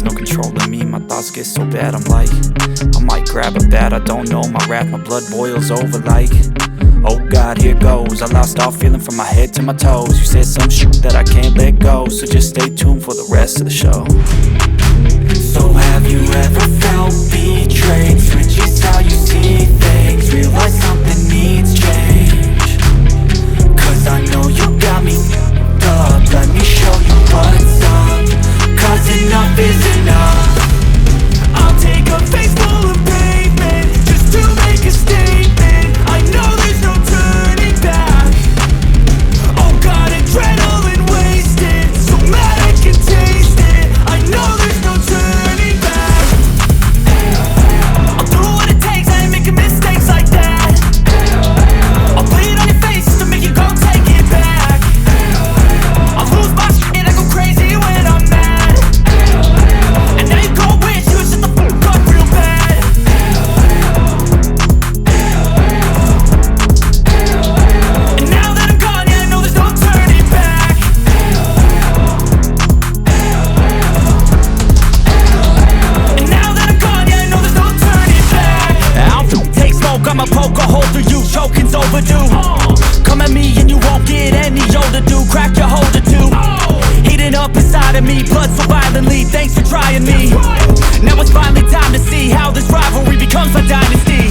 no controlling me. My thoughts get so bad, I'm like, I might grab a bat, I don't know. My wrath, my blood boils over like, oh God, here goes. I lost all feeling from my head to my toes. You said some shit that I can't let go, so just stay tuned for the rest of the show. So have you ever felt betrayed? Switches how you see things, realize something needs change. Cause I know you got me up, let me show you what's up. Cause enough is enough. I'll take a face full of pavement just to make a statement. I know there's no turning back. Oh God, adrenaline wasted, so mad I can taste it. I know there's no turning back. I'll do what it takes, I ain't making mistakes like that. I'll put it on your face just to make you go take it back. I'll lose my shit, I go crazy when I'm mad. And now you go wish you would shut the fuck up real bad. And now that I'm gone, yeah, I know there's no turning back. And now that I'm gone, yeah, I know there's no turning back. I'll take smoke, I'ma poke a hole through you, choking's overdue. Come at me and you won't get any older, dude. Crack your holder too. Heating up inside of me, blood so violently. Thanks for trying me. Now it's finally time to see how this rivalry becomes a dynasty.